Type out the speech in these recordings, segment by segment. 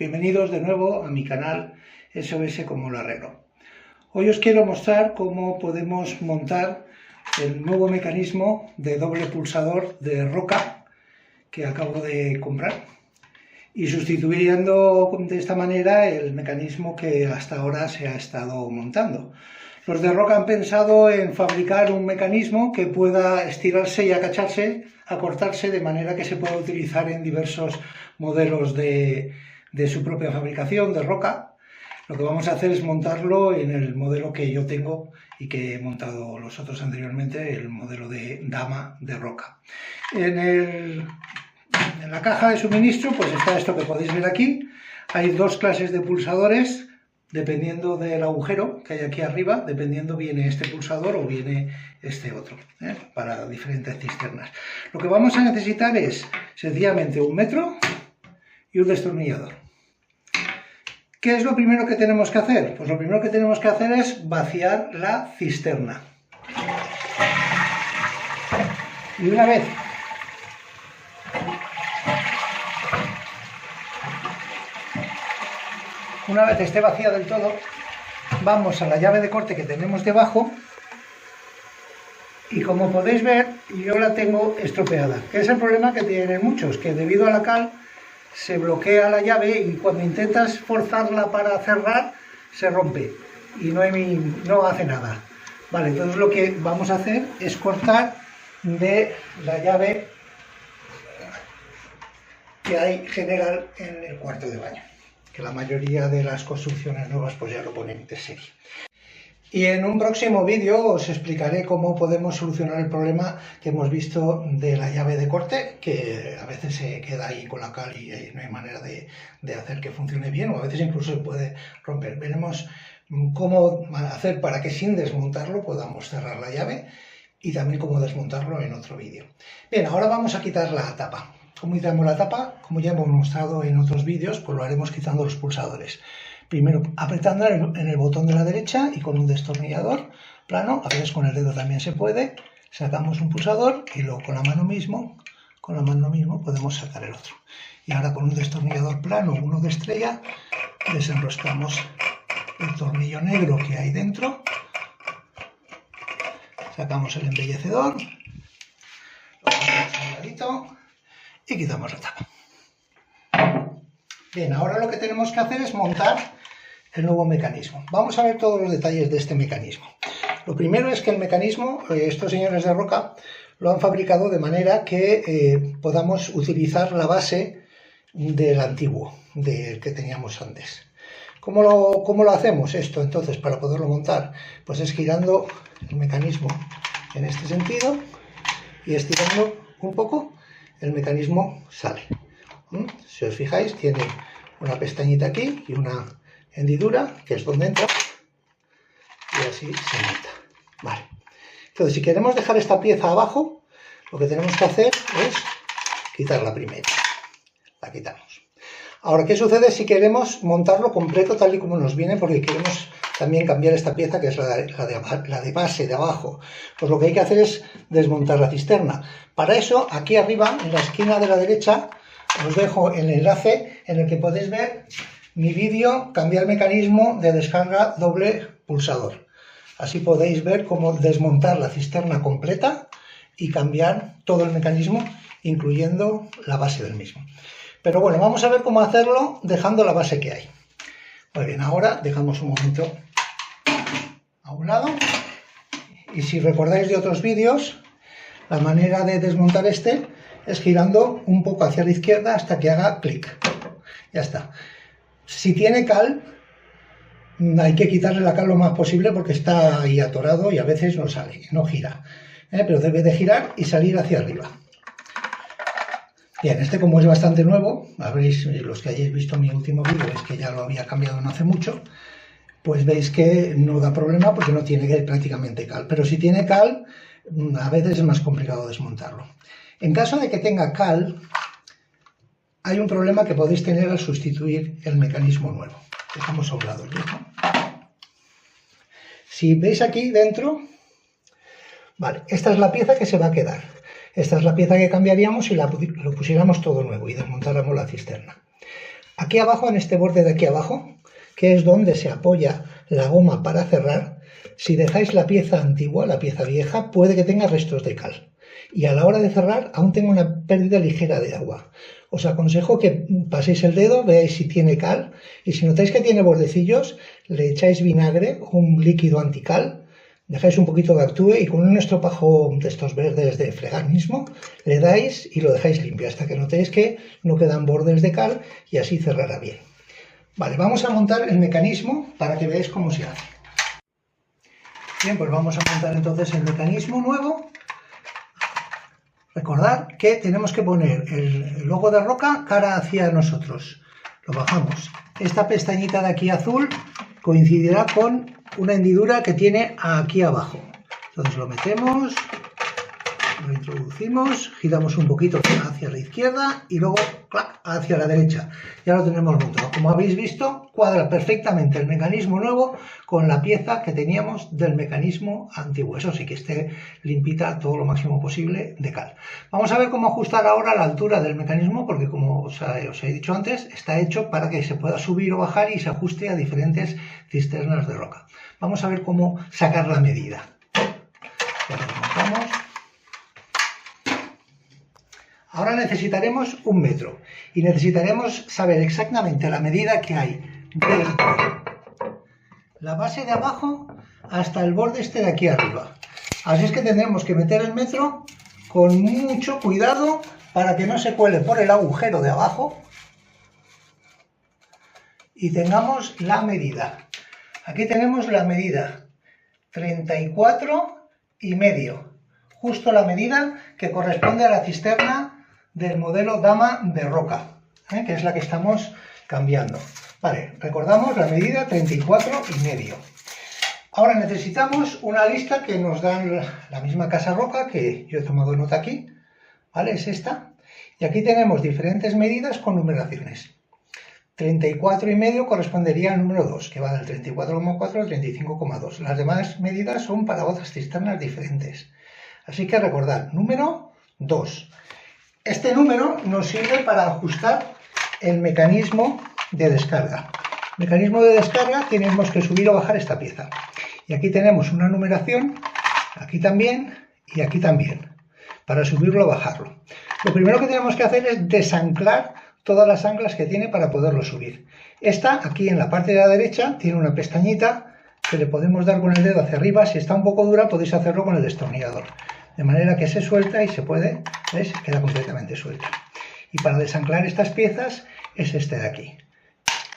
bienvenidos de nuevo a mi canal SOS Como Lo Arreglo. Hoy os quiero mostrar cómo podemos montar el nuevo mecanismo de doble pulsador de Roca que acabo de comprar y sustituyendo de esta manera el mecanismo que hasta ahora se ha estado montando. Los de Roca han pensado en fabricar un mecanismo que pueda estirarse y agacharse, acortarse, de manera que se pueda utilizar en diversos modelos de su propia fabricación, de Roca. Lo que vamos a hacer es montarlo en el modelo que yo tengo y que he montado los otros anteriormente, el modelo de Dama de Roca. En la caja de suministro pues está esto que podéis ver aquí. Hay dos clases de pulsadores. Dependiendo del agujero que hay aquí arriba, dependiendo viene este pulsador o viene este otro, para diferentes cisternas. Lo que vamos a necesitar es sencillamente un metro y un destornillador. ¿Qué es lo primero que tenemos que hacer? Pues lo primero que tenemos que hacer es vaciar la cisterna. Y una vez esté vacía del todo, vamos a la llave de corte que tenemos debajo y como podéis ver yo la tengo estropeada, que es el problema que tienen muchos, que debido a la cal se bloquea la llave y cuando intentas forzarla para cerrar se rompe y no hace nada. Vale, entonces lo que vamos a hacer es cortar de la llave que hay general en el cuarto de baño, que la mayoría de las construcciones nuevas pues ya lo ponen de serie. Y en un próximo vídeo os explicaré cómo podemos solucionar el problema que hemos visto de la llave de corte, que a veces se queda ahí con la cal y no hay manera de hacer que funcione bien, o a veces incluso se puede romper. Veremos cómo hacer para que sin desmontarlo podamos cerrar la llave y también cómo desmontarlo en otro vídeo. Bien, ahora vamos a quitar la tapa. ¿Cómo quitamos la tapa? Como ya hemos mostrado en otros vídeos, pues lo haremos quitando los pulsadores. Primero apretando en el botón de la derecha y con un destornillador plano, a veces con el dedo también se puede, sacamos un pulsador y luego con la mano mismo podemos sacar el otro. Y ahora con un destornillador plano, uno de estrella, desenroscamos el tornillo negro que hay dentro, sacamos el embellecedor, lo ponemos a un ladito y quitamos la tapa. Bien, ahora lo que tenemos que hacer es montar el nuevo mecanismo. Vamos a ver todos los detalles de este mecanismo. Lo primero es que el mecanismo, estos señores de Roca, lo han fabricado de manera que podamos utilizar la base del antiguo, del que teníamos antes. ¿Cómo lo hacemos esto entonces para poderlo montar? Pues es girando el mecanismo en este sentido y estirando un poco, el mecanismo sale. Si os fijáis, tiene una pestañita aquí y una hendidura, que es donde entra, y así se monta. Vale. Entonces, si queremos dejar esta pieza abajo, lo que tenemos que hacer es quitarla primero. La quitamos. Ahora, ¿qué sucede si queremos montarlo completo tal y como nos viene? Porque queremos también cambiar esta pieza, que es la de base, de abajo. Pues lo que hay que hacer es desmontar la cisterna. Para eso, aquí arriba, en la esquina de la derecha, os dejo el enlace en el que podéis ver mi vídeo cambiar mecanismo de descarga doble pulsador. Así podéis ver cómo desmontar la cisterna completa y cambiar todo el mecanismo, incluyendo la base del mismo. Pero bueno, vamos a ver cómo hacerlo dejando la base que hay. Muy bien, ahora dejamos un momento a un lado. Y si recordáis de otros vídeos, la manera de desmontar este es girando un poco hacia la izquierda hasta que haga clic. Ya está. Si tiene cal, hay que quitarle la cal lo más posible porque está ahí atorado y a veces no sale, no gira. Pero debe de girar y salir hacia arriba. Bien, este como es bastante nuevo, habréis, los que hayáis visto mi último vídeo, es que ya lo había cambiado no hace mucho, pues veis que no da problema porque no tiene prácticamente cal. Pero si tiene cal, a veces es más complicado desmontarlo. En caso de que tenga cal, hay un problema que podéis tener al sustituir el mecanismo nuevo. Dejamos a un lado el viejo. Si veis aquí dentro, vale, esta es la pieza que se va a quedar. Esta es la pieza que cambiaríamos si lo pusiéramos todo nuevo y desmontáramos la cisterna. Aquí abajo, en este borde de aquí abajo, que es donde se apoya la goma para cerrar, si dejáis la pieza antigua, la pieza vieja, puede que tenga restos de cal. Y a la hora de cerrar aún tengo una pérdida ligera de agua. Os aconsejo que paséis el dedo, veáis si tiene cal, y si notáis que tiene bordecillos, le echáis vinagre, un líquido antical, dejáis un poquito que actúe y con un estropajo de estos verdes de fregar mismo, le dais y lo dejáis limpio hasta que notéis que no quedan bordes de cal y así cerrará bien. Vale, vamos a montar el mecanismo para que veáis cómo se hace. Bien, pues vamos a montar entonces el mecanismo nuevo. Recordad que tenemos que poner el logo de Roca cara hacia nosotros. Lo bajamos. Esta pestañita de aquí azul coincidirá con una hendidura que tiene aquí abajo. Entonces lo metemos, lo introducimos, giramos un poquito hacia la izquierda y luego ¡clac!, hacia la derecha. Ya lo tenemos montado. Como habéis visto, cuadra perfectamente el mecanismo nuevo con la pieza que teníamos del mecanismo antiguo. Eso sí, que esté limpita todo lo máximo posible de cal. Vamos a ver cómo ajustar ahora la altura del mecanismo, porque como os he dicho antes, está hecho para que se pueda subir o bajar y se ajuste a diferentes cisternas de roca. Vamos a ver cómo sacar la medida. Ya lo montamos. Ahora necesitaremos 1 metro y necesitaremos saber exactamente la medida que hay desde la base de abajo hasta el borde este de aquí arriba. Así es que tendremos que meter el metro con mucho cuidado para que no se cuele por el agujero de abajo y tengamos la medida. Aquí tenemos la medida 34,5, justo la medida que corresponde a la cisterna del modelo Dama de Roca, que es la que estamos cambiando. Vale, recordamos la medida 34,5. Ahora necesitamos una lista que nos dan la misma Casa Roca, que yo he tomado nota aquí, ¿vale? Es esta. Y aquí tenemos diferentes medidas con numeraciones. 34,5 correspondería al número 2, que va del 34,4 al 35,2. Las demás medidas son para otras cisternas diferentes. Así que recordad, número 2. Este número nos sirve para ajustar el mecanismo de descarga. El mecanismo de descarga tenemos que subir o bajar esta pieza. Y aquí tenemos una numeración, aquí también y aquí también, para subirlo o bajarlo. Lo primero que tenemos que hacer es desanclar todas las anclas que tiene para poderlo subir. Esta, aquí en la parte de la derecha, tiene una pestañita que le podemos dar con el dedo hacia arriba. Si está un poco dura, podéis hacerlo con el destornillador. De manera que se suelta y se puede, ¿ves? Queda completamente suelta. Y para desanclar estas piezas es este de aquí,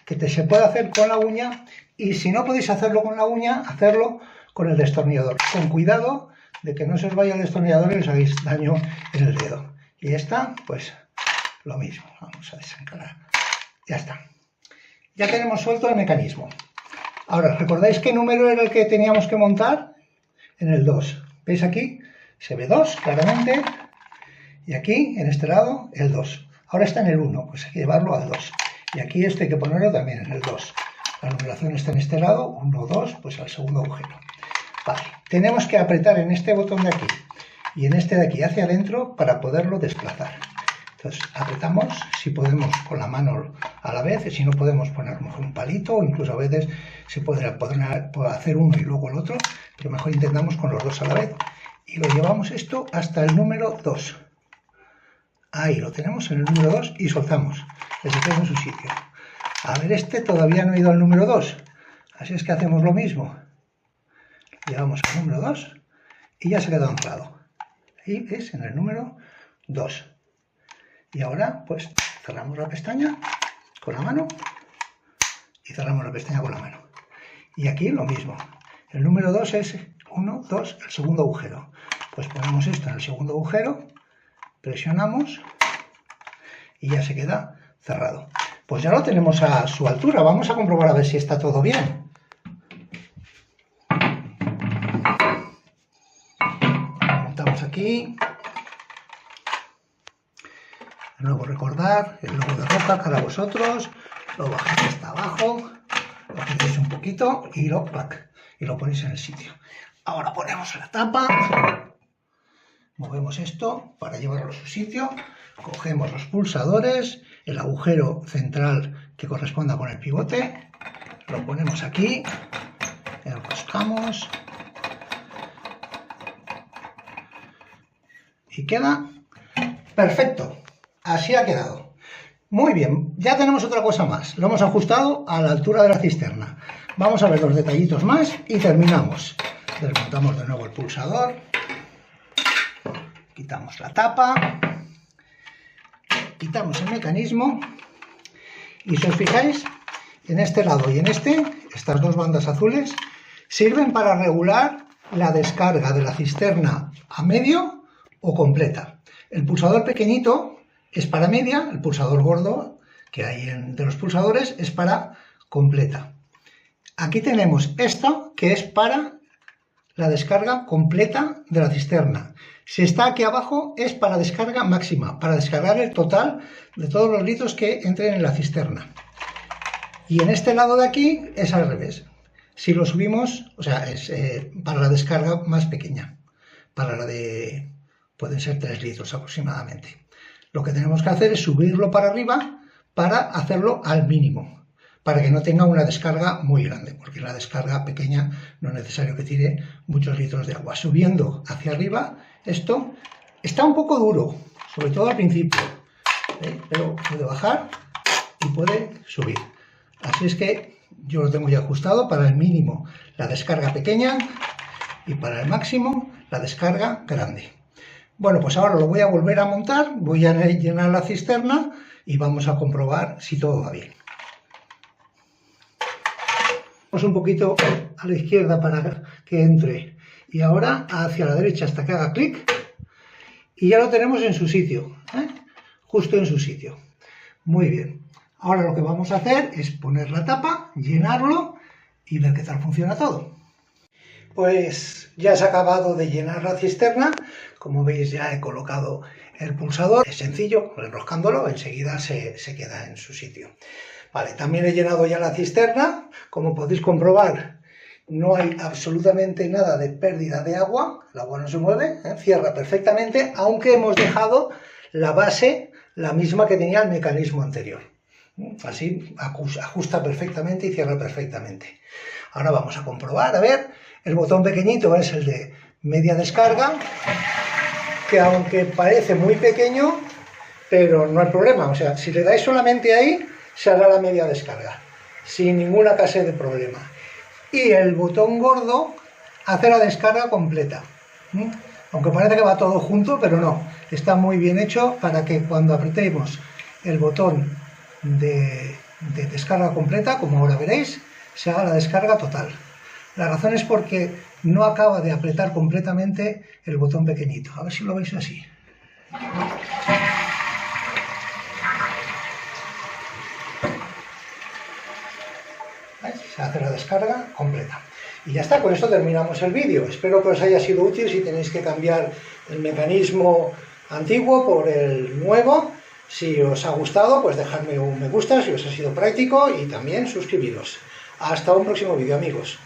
que se puede hacer con la uña, y si no podéis hacerlo con la uña, hacerlo con el destornillador. Con cuidado de que no se os vaya el destornillador y os hagáis daño en el dedo. Y esta, pues lo mismo. Vamos a desanclar. Ya está. Ya tenemos suelto el mecanismo. Ahora, ¿recordáis qué número era el que teníamos que montar? En el 2. ¿Veis aquí? Se ve 2 claramente, y aquí, en este lado, el 2. Ahora está en el 1, pues hay que llevarlo al 2. Y aquí esto hay que ponerlo también en el 2. La numeración está en este lado, 1, 2, pues al segundo agujero. Vale, tenemos que apretar en este botón de aquí y en este de aquí hacia adentro para poderlo desplazar. Entonces apretamos, si podemos con la mano a la vez, si no podemos poner a lo mejor un palito, o incluso a veces se podrá hacer uno y luego el otro, pero mejor intentamos con los dos a la vez. Y lo llevamos esto hasta el número 2. Ahí lo tenemos en el número 2 y soltamos. Le metemos en su sitio. A ver, este todavía no ha ido al número 2. Así es que hacemos lo mismo. Lo llevamos al número 2 y ya se queda anclado. Ahí es en el número 2. Y ahora pues cerramos la pestaña con la mano y cerramos la pestaña con la mano. Y aquí lo mismo. El número 2 es 1, 2, el segundo agujero. Pues ponemos esto en el segundo agujero, presionamos y ya se queda cerrado. Pues ya lo tenemos a su altura. Vamos a comprobar a ver si está todo bien. Lo montamos aquí. De nuevo recordar el logo de Roca para vosotros. Lo bajáis hasta abajo, lo giráis un poquito y lo ponéis en el sitio. Ahora ponemos la tapa. Movemos esto para llevarlo a su sitio, cogemos los pulsadores, el agujero central que corresponda con el pivote, lo ponemos aquí, enroscamos y queda perfecto. Así ha quedado. Muy bien, ya tenemos otra cosa más. Lo hemos ajustado a la altura de la cisterna. Vamos a ver los detallitos más y terminamos. Desmontamos de nuevo el pulsador. Quitamos la tapa. Quitamos el mecanismo. Y si os fijáis, en este lado y en este, estas dos bandas azules, sirven para regular la descarga de la cisterna a medio o completa. El pulsador pequeñito es para media, el pulsador gordo que hay de los pulsadores es para completa. Aquí tenemos esto que es para la descarga completa de la cisterna. Si está aquí abajo es para descarga máxima, para descargar el total de todos los litros que entren en la cisterna. Y en este lado de aquí es al revés. Si lo subimos, o sea, es para la descarga más pequeña, para la de, pueden ser 3 litros aproximadamente. Lo que tenemos que hacer es subirlo para arriba para hacerlo al mínimo, para que no tenga una descarga muy grande, porque la descarga pequeña no es necesario que tire muchos litros de agua. Subiendo hacia arriba, esto está un poco duro, sobre todo al principio, pero puede bajar y puede subir. Así es que yo lo tengo ya ajustado para el mínimo la descarga pequeña y para el máximo la descarga grande. Bueno, pues ahora lo voy a volver a montar, voy a llenar la cisterna y vamos a comprobar si todo va bien. Vamos un poquito a la izquierda para que entre y ahora hacia la derecha hasta que haga clic y ya lo tenemos en su sitio, justo en su sitio. Muy bien, ahora lo que vamos a hacer es poner la tapa, llenarlo y ver qué tal funciona todo. Pues ya se ha acabado de llenar la cisterna, como veis ya he colocado el pulsador, es sencillo, enroscándolo enseguida se queda en su sitio. Vale, también he llenado ya la cisterna, como podéis comprobar no hay absolutamente nada de pérdida de agua, el agua no se mueve, cierra perfectamente, aunque hemos dejado la base la misma que tenía el mecanismo anterior. Así ajusta perfectamente y cierra perfectamente. Ahora vamos a comprobar, a ver, el botón pequeñito es el de media descarga, que aunque parece muy pequeño, pero no hay problema, o sea, si le dais solamente ahí, se hará la media descarga, sin ninguna clase de problema. Y el botón gordo hace la descarga completa, aunque parece que va todo junto, pero no, está muy bien hecho para que cuando apretemos el botón de descarga completa, como ahora veréis, se haga la descarga total. La razón es porque no acaba de apretar completamente el botón pequeñito. A ver si lo veis así. Se hace la descarga completa. Y ya está, con esto terminamos el vídeo. Espero que os haya sido útil si tenéis que cambiar el mecanismo antiguo por el nuevo. Si os ha gustado, pues dejadme un me gusta si os ha sido práctico y también suscribiros. Hasta un próximo vídeo, amigos.